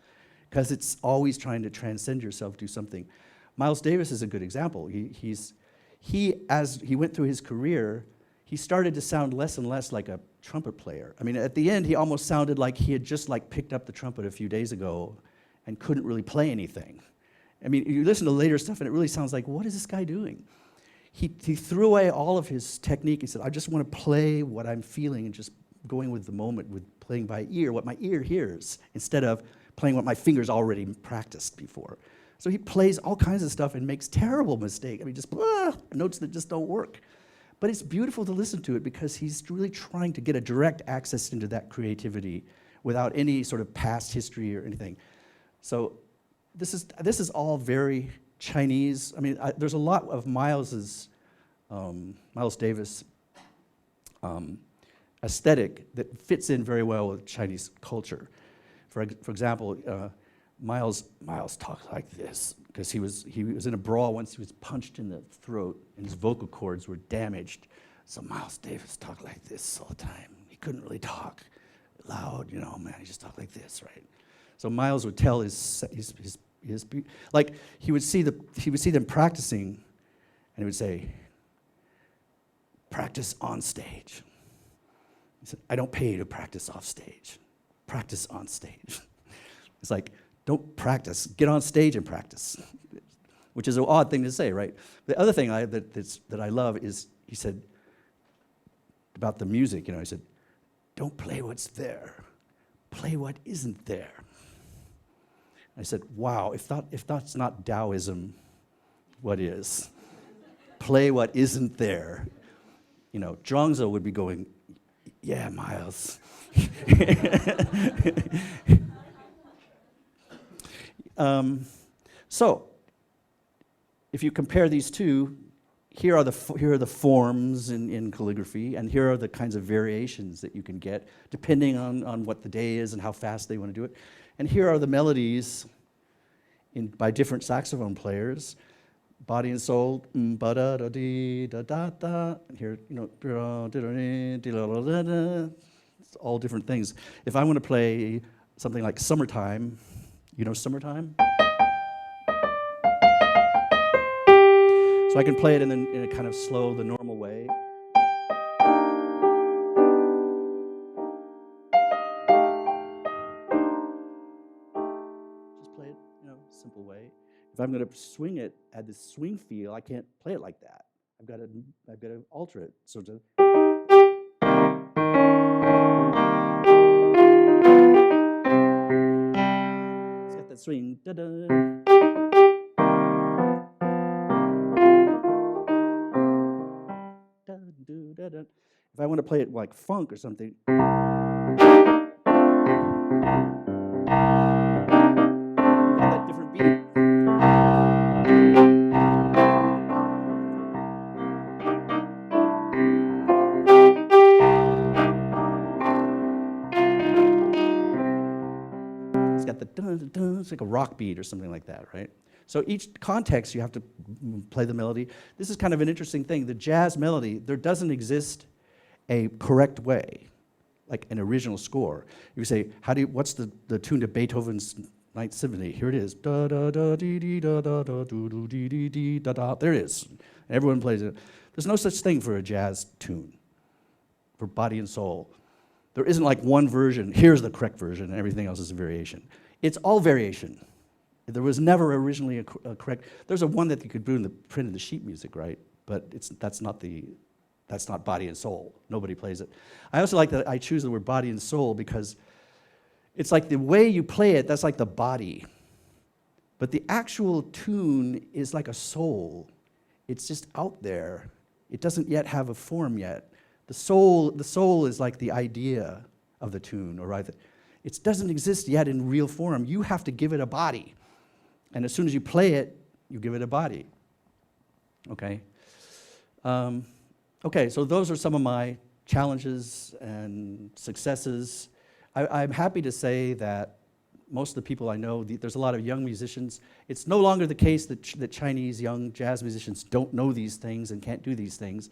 because it's always trying to transcend yourself, do something. Miles Davis is a good example. As he went through his career, he started to sound less and less like a trumpet player. I mean, at the end, he almost sounded like he had just picked up the trumpet a few days ago and couldn't really play anything. I mean, you listen to later stuff, and it really sounds like, what is this guy doing? He threw away all of his technique. He said, I just want to play what I'm feeling and just going with the moment, with playing by ear, what my ear hears, instead of playing what my fingers already practiced before. So he plays all kinds of stuff and makes terrible mistakes. I mean, just notes that just don't work. But it's beautiful to listen to it because he's really trying to get a direct access into that creativity without any sort of past history or anything. So this is all very Chinese. I mean, there's a lot of Miles Davis aesthetic that fits in very well with Chinese culture. For example, Miles talked like this because he was in a brawl once. He was punched in the throat and his vocal cords were damaged. So Miles Davis talked like this all the time. He couldn't really talk loud, man. He just talked like this, right? So Miles would tell his like he would see them practicing, and he would say, "Practice on stage." He said, "I don't pay you to practice off stage. Practice on stage." It's like, don't practice. Get on stage and practice, which is an odd thing to say, right? The other thing that I love is he said about the music. He said, "Don't play what's there. Play what isn't there." I said, wow, if that's not Taoism, what is? Play what isn't there. Zhuangzi would be going, yeah, Miles. So, if you compare these two, here are the forms in calligraphy, and here are the kinds of variations that you can get, depending on what the day is and how fast they want to do it. And here are the melodies by different saxophone players. Body and soul, ba da da dee da da da. Here, it's all different things. If I want to play something like Summertime, Summertime? So I can play it in a kind of slow, the normal way. Just play it, simple way. If I'm going to swing it, add this swing feel, I can't play it like that. I've got to alter it. So it's got that swing. Da-da. If I want to play it like funk or something, got that different beat. It's got the dun, dun, dun, it's like a rock beat or something like that, right? So each context, you have to play the melody. This is kind of an interesting thing. The jazz melody, there doesn't exist a correct way, like an original score. You say, what's the tune to Beethoven's Ninth Symphony? Here it is. Da da da dee dee da da da do do dee dee dee da da. There it is. Everyone plays it. There's no such thing for a jazz tune, for body and soul. There isn't like one version, here's the correct version, and everything else is a variation. It's all variation. There was never originally a correct, there's a one that you could print in the sheet music, right? But that's not body and soul. Nobody plays it. I also like that I choose the word body and soul because it's like the way you play it, that's like the body. But the actual tune is like a soul. It's just out there. It doesn't yet have a form yet. The soul is like the idea of the tune, or right? It doesn't exist yet in real form. You have to give it a body. And as soon as you play it, you give it a body. Okay? Okay, so those are some of my challenges and successes. I'm happy to say that most of the people I know, there's a lot of young musicians. It's no longer the case that Chinese young jazz musicians don't know these things and can't do these things.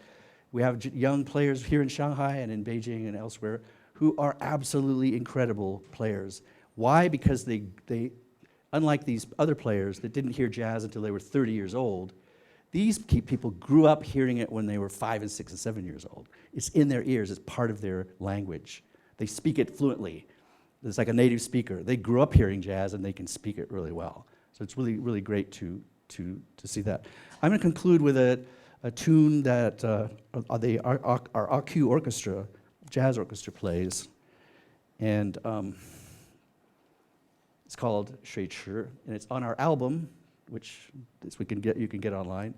We have young players here in Shanghai and in Beijing and elsewhere who are absolutely incredible players. Why? Because they unlike these other players that didn't hear jazz until they were 30 years old, these people grew up hearing it when they were 5 and 6 and 7 years old. It's in their ears, it's part of their language. They speak it fluently. It's like a native speaker. They grew up hearing jazz and they can speak it really well. So it's really, really great to see that. I'm gonna conclude with a tune that our RQ orchestra, jazz orchestra plays. And it's called Shui Chi, and it's on our album, which you can get online.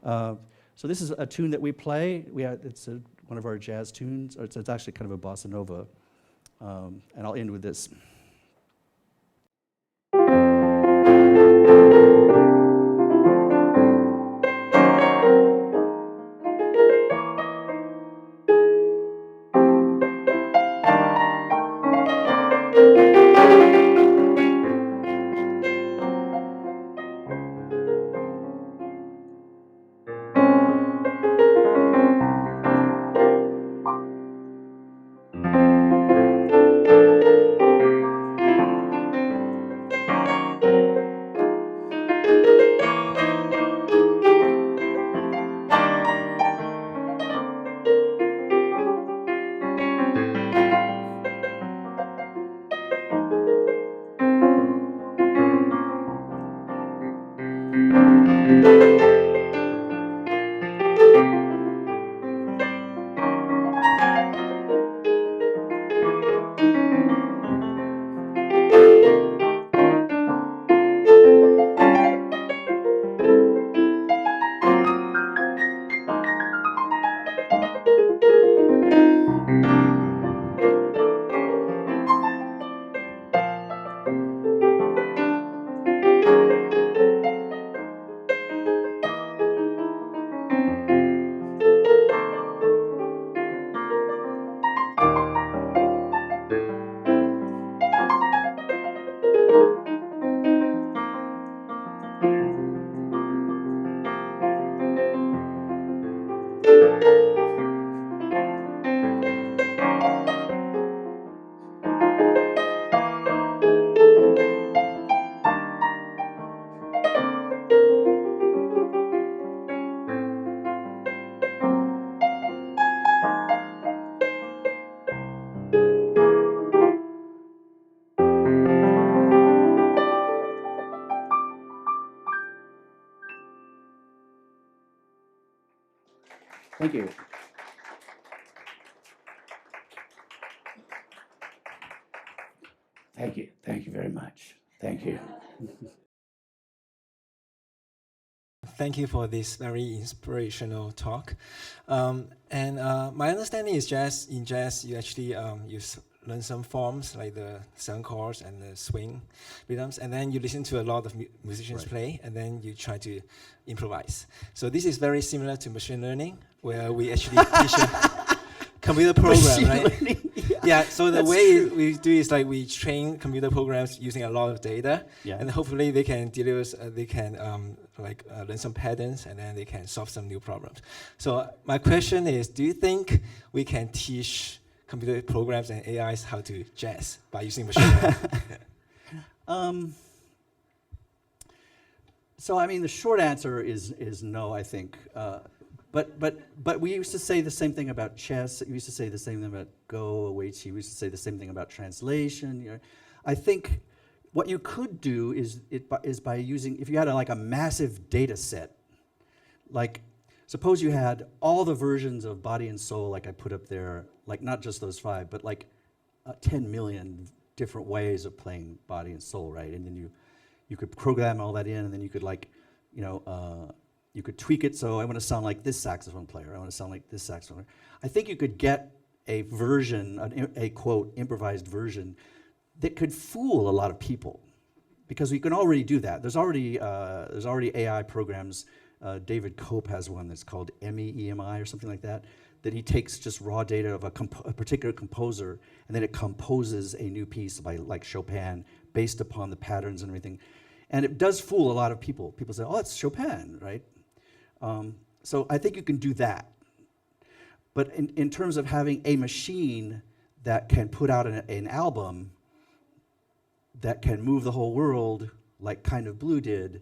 So this is a tune that we play. It's one of our jazz tunes. It's actually kind of a bossa nova. And I'll end with this. Thank you. Thank you. Thank you very much. Thank you. Thank you for this very inspirational talk. My understanding is in jazz, you actually learn some forms like the Zang chords and the swing rhythms, and then you listen to a lot of musicians play, and then you try to improvise. So this is very similar to machine learning, where we actually teach a computer program, right? Yeah, so the way we do is like we train computer programs using a lot of data, and hopefully they can deliver, learn some patterns, and then they can solve some new problems. So my question is, do you think we can teach computer programs and AIs how to jazz by using machine learning? So I mean, the short answer is no, I think. But we used to say the same thing about chess. We used to say the same thing about Go, Weiqi. We used to say the same thing about translation. You know, I think what you could do is by using, if you had like a massive data set, like suppose you had all the versions of Body and Soul, like I put up there, like not just those 5, but like 10 million different ways of playing Body and Soul, right? And then you could program all that in, and then you could like, you could tweak it, so I want to sound like this saxophone player, I want to sound like this saxophone player. I think you could get a version, a quote, improvised version that could fool a lot of people, because we can already do that. There's already AI programs. David Cope has one that's called MEMI or something like that he takes just raw data of a particular composer, and then it composes a new piece by like Chopin based upon the patterns and everything. And it does fool a lot of people. People say, oh, it's Chopin, right? So I think you can do that. But in terms of having a machine that can put out an album that can move the whole world like Kind of Blue did,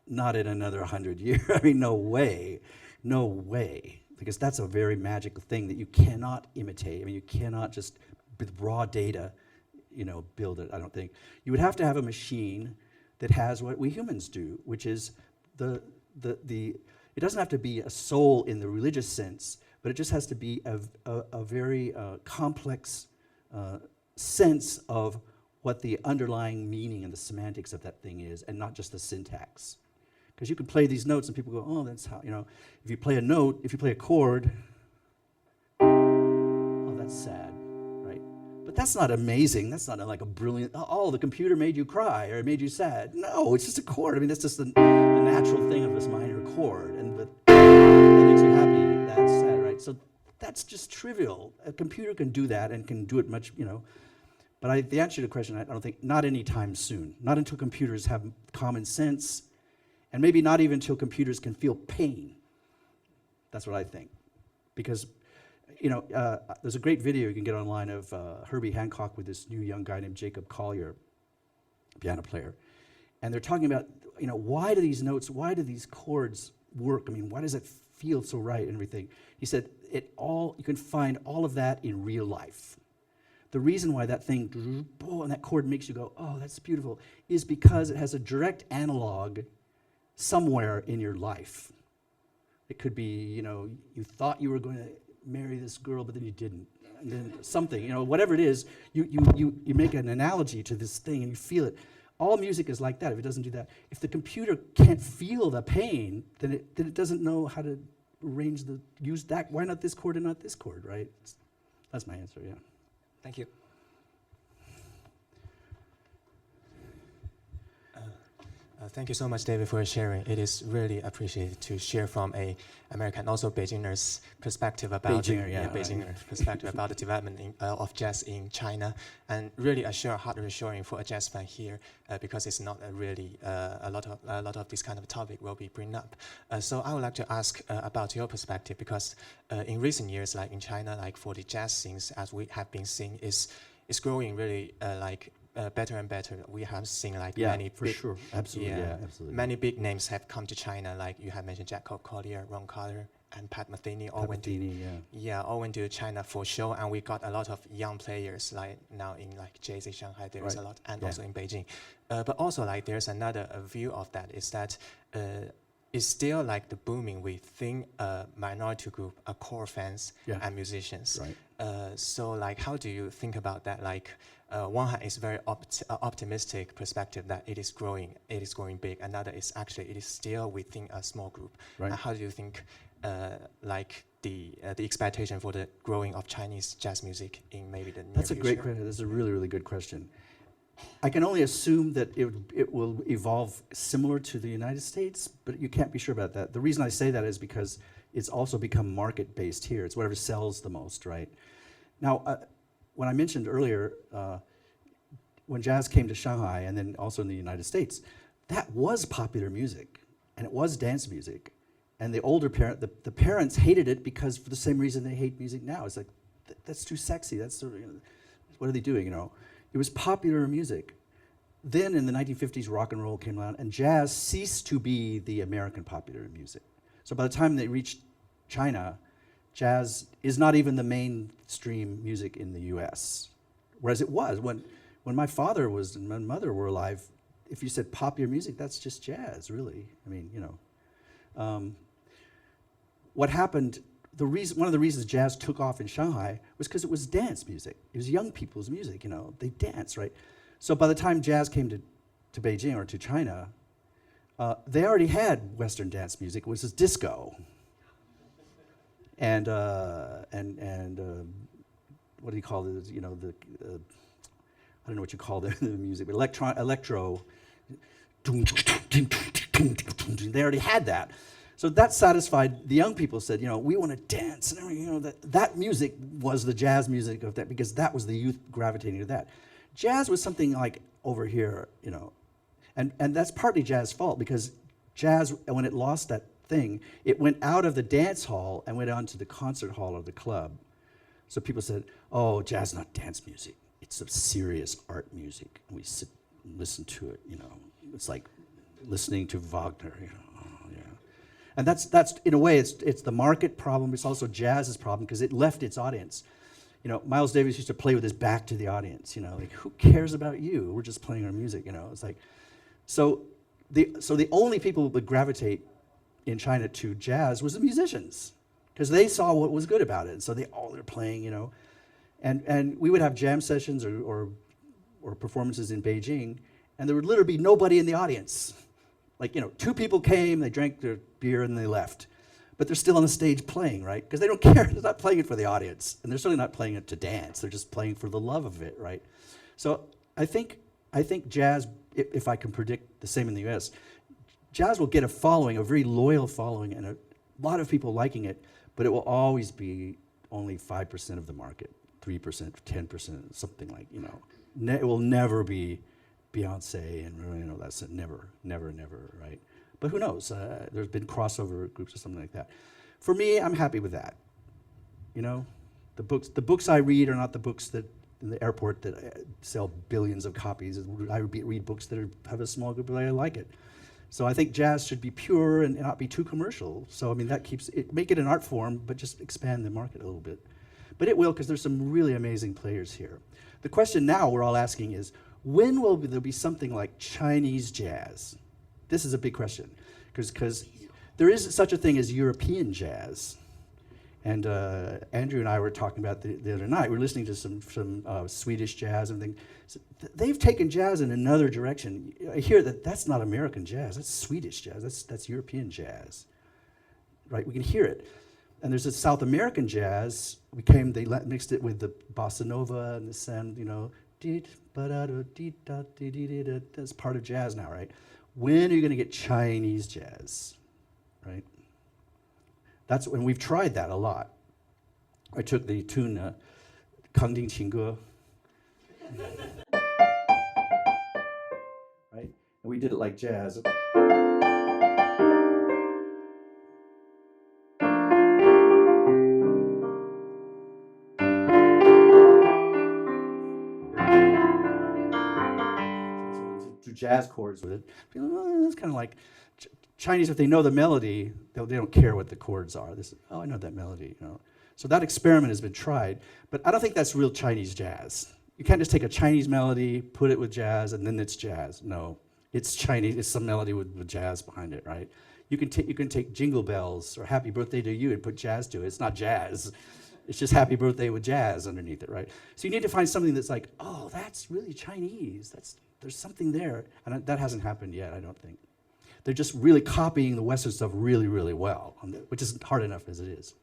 not in another 100 years. I mean, no way. No way. Because that's a very magical thing that you cannot imitate. I mean, you cannot just, with raw data, build it, I don't think. You would have to have a machine that has what we humans do, which is it doesn't have to be a soul in the religious sense, but it just has to be a very complex sense of what the underlying meaning and the semantics of that thing is, and not just the syntax. Because you can play these notes and people go, oh, that's how, if you play a note, if you play a chord, oh, that's sad, right? But that's not amazing. That's not like a brilliant, oh, the computer made you cry or it made you sad. No, it's just a chord. I mean, that's just the natural thing of this minor chord. And that makes you happy, that's sad, right? So that's just trivial. A computer can do that and can do it much, But the answer to the question, I don't think, not anytime soon. Not until computers have common sense, and maybe not even until computers can feel pain. That's what I think. Because, there's a great video you can get online of Herbie Hancock with this new young guy named Jacob Collier, piano player. And they're talking about, why do these notes, why do these chords work? I mean, why does it feel so right and everything? He said, you can find all of that in real life. The reason why that thing, and that chord makes you go, oh, that's beautiful, is because it has a direct analog somewhere in your life. It could be, you thought you were going to marry this girl, but then you didn't. And then something, whatever it is, you make an analogy to this thing and you feel it. All music is like that if it doesn't do that. If the computer can't feel the pain, then it doesn't know how to use that. Why not this chord and not this chord, right? That's my answer, yeah. Thank you. Thank you so much, David, for sharing. It is really appreciated to share from a American, also Beijinger's perspective about perspective about the development of jazz in China, and really heart reassuring for a jazz fan here, because it's not a lot of this kind of topic will be bring up. So I would like to ask about your perspective, because in recent years, like in China, like for the jazz scenes, as we have been seeing, is growing really better and better. We have seen many for big, sure, absolutely, absolutely. Many big names have come to China, like you have mentioned Jacob Collier, Ron Carter, and Pat Metheny. All went to China for show, and we got a lot of young players like now in like JZ Shanghai. There is a lot, and also in Beijing. But also there's another view of that is that is still like the booming within a minority group, core fans Yeah. and musicians. Right. So like, how do you think about that? Like, one hand is very optimistic perspective that it is growing big. Another is actually it is still within a small group. Right. How do you think like the expectation for the growing of Chinese jazz music in maybe the near That's a future? great question. That's a really, really good question. I can only assume that it will evolve similar to the United States, but you can't be sure about that. The reason I say that is because it's also become market-based here. It's whatever sells the most, right? Now, when I mentioned earlier, when jazz came to Shanghai and then also in the United States, that was popular music, and it was dance music. And the older the parents hated it because for the same reason they hate music now. It's like, that's too sexy. That's what are they doing, you know? It was popular music. Then in the 1950s, rock and roll came out, and jazz ceased to be the American popular music. So by the time they reached China, jazz is not even the mainstream music in the US. Whereas it was. When my father and my mother were alive, if you said popular music, that's just jazz, really. I mean, you know. What happened, one of the reasons jazz took off in Shanghai was because it was dance music. It was young people's music, you know. They dance, right? So by the time jazz came to Beijing or to China, they already had Western dance music. It was just disco. And what do you call it? You know, I don't know what you call the music, but electro. They already had that. So that satisfied the young people. Said, you know, we want to dance, and you know that music was the jazz music of that, because that was the youth gravitating to that. Jazz was something like over here, you know, and that's partly jazz's fault, because jazz, when it lost that thing, it went out of the dance hall and went on to the concert hall or the club. So people said, oh, jazz is not dance music. It's some serious art music. And we sit and listen to it, you know. It's like listening to Wagner, you know. Oh, yeah. And that's in a way, it's the market problem. It's also jazz's problem, because it left its audience. You know, Miles Davis used to play with his back to the audience, you know, like, who cares about you? We're just playing our music, you know. It's like, so the only people who would gravitate in China to jazz was the musicians, because they saw what was good about it. And so they're playing, you know. And we would have jam sessions or performances in Beijing, and there would literally be nobody in the audience. Like, you know, 2 people came, they drank their beer, and they left. But they're still on the stage playing, right? Because they don't care. They're not playing it for the audience. And they're certainly not playing it to dance. They're just playing for the love of it, right? So I think jazz, if I can predict the same in the US, jazz will get a following, a very loyal following, and a lot of people liking it, but it will always be only 5% of the market, 3%, 10%, something like, you know. It will never be Beyonce, and you know, that's it. Never, right? But who knows? There's been crossover groups or something like that. For me, I'm happy with that. You know, the books I read are not the books that in the airport that sell billions of copies. I read books that have a small group, but I like it. So I think jazz should be pure and not be too commercial. So I mean, that keeps it, make it an art form, but just expand the market a little bit. But it will, because there's some really amazing players here. The question now we're all asking is, when will there be something like Chinese jazz? This is a big question, because there is such a thing as European jazz. And Andrew and I were talking about the other night. We were listening to some Swedish jazz and things. So they've taken jazz in another direction. I hear that's not American jazz. That's Swedish jazz. That's European jazz, right? We can hear it. And there's a South American jazz. They mixed it with the bossa nova and the sound, you know. That's part of jazz now, right? When are you going to get Chinese jazz, right? That's when we've tried that a lot. I took the tune Kangding Qingge, right? And we did it like jazz. Jazz chords with it. It's kind of like Chinese, if they know the melody, they don't care what the chords are. I know that melody, you know. So that experiment has been tried, but I don't think that's real Chinese jazz. You can't just take a Chinese melody, put it with jazz, and then it's jazz. No, it's Chinese. It's some melody with jazz behind it, right? You can take Jingle Bells or Happy Birthday to You and put jazz to it. It's not jazz. It's just Happy Birthday with jazz underneath it, right? So you need to find something that's like, oh, that's really Chinese. There's something there. And that hasn't happened yet, I don't think. They're just really copying the Western stuff really, really well, which isn't hard enough as it is.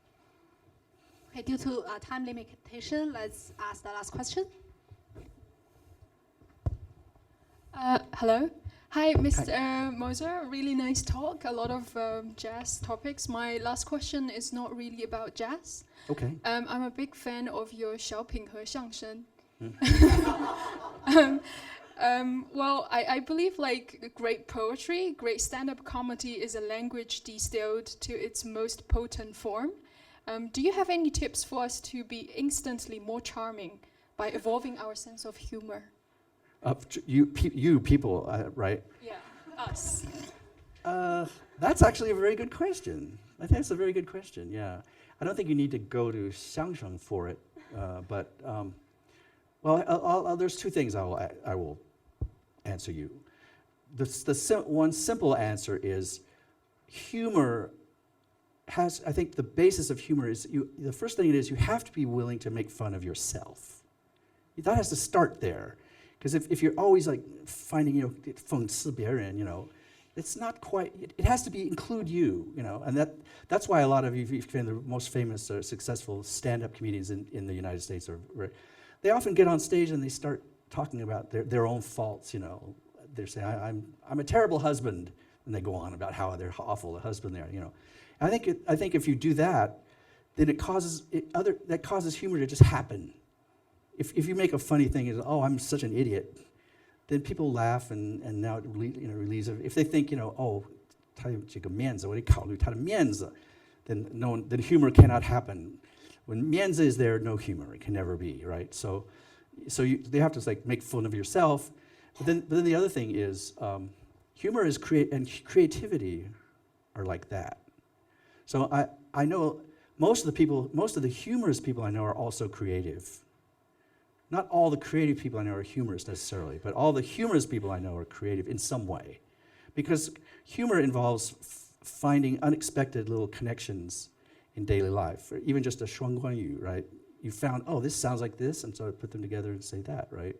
Okay, due to time limitation, let's ask the last question. Hello. Hi, Mr. Moser. Really nice talk. A lot of jazz topics. My last question is not really about jazz. Okay. I'm a big fan of your 小品和相声. Well, I believe like great poetry, great stand-up comedy is a language distilled to its most potent form. Do you have any tips for us to be instantly more charming by evolving our sense of humor? You people, right? Yeah, us. That's actually a very good question. I think it's a very good question, yeah. I don't think you need to go to xiangsheng for it, but, well, there's two things I will answer you. One simple answer is humor has, I think the basis of humor is, the first thing it is, you have to be willing to make fun of yourself. That has to start there. Because if you're always like finding, 讽刺别人, it's not quite, it has to include you, and that's why a lot of you find the most famous or successful stand-up comedians in the United States they often get on stage and they start talking about their own faults, They're saying, I'm a terrible husband, and they go on about how they're awful a husband they are, And I think if you do that, then that causes humor to just happen. If you make a funny thing, oh, I'm such an idiot, then people laugh and now it relieves it. If they think, oh, 他有这个面子，我得考虑他的面子, then humor cannot happen. When 面子 is there, no humor. It can never be, right? So they have to like make fun of yourself. But then the other thing is, humor is and creativity are like that. So I know most of the humorous people I know are also creative. Not all the creative people I know are humorous necessarily, but all the humorous people I know are creative in some way. Because humor involves finding unexpected little connections in daily life, or even just a 双关语, right? You found, oh, this sounds like this, and so I put them together and say that, right?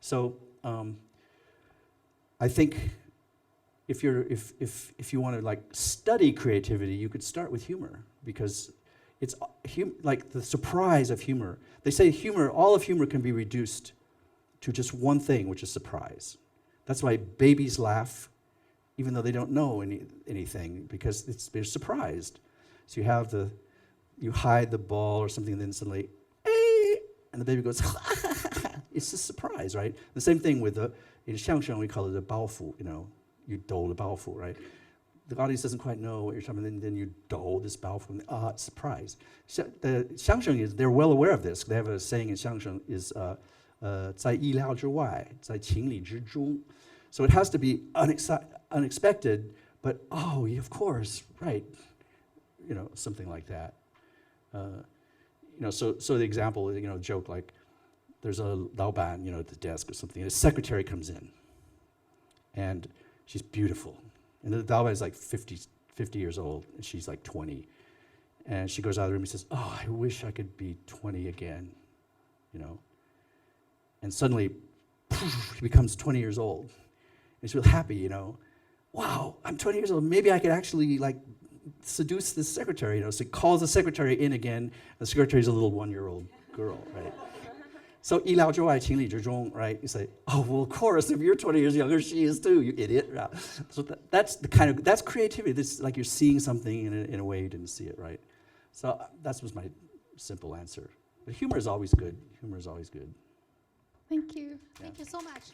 So I think if you want to like study creativity, you could start with humor, because it's like the surprise of humor. They say all of humor can be reduced to just one thing, which is surprise. That's why babies laugh, even though they don't know anything, because they're surprised. So you hide the ball or something, and then suddenly, and the baby goes, it's a surprise, right? The same thing with in xiangsheng, we call it a baofu, you dole the baofu, right? The audience doesn't quite know what you're talking about, then you dole this baofu, surprise. The xiangsheng they're well aware of this. They have a saying in xiangsheng is, 在意料之外，在情理之中. So it has to be unexpected, but oh, of course, right? Something like that. So the example is, joke like, there's a 老板, at the desk or something, and his secretary comes in, and she's beautiful. And the Daobai is like 50 years old, and she's like 20. And she goes out of the room and says, oh, I wish I could be 20 again, And suddenly, he becomes 20 years old. And she's real happy, Wow, I'm 20 years old. Maybe I could actually like seduce this secretary, So he calls the secretary in again. The secretary's a little 1-year-old girl, right? So 意料之外，情理之中, right? You say, oh, well, of course, if you're 20 years younger, she is too, you idiot. Right? So that's creativity. This like you're seeing something in a way you didn't see it, right? So that was my simple answer. But humor is always good. Humor is always good. Thank you. Thank you so much.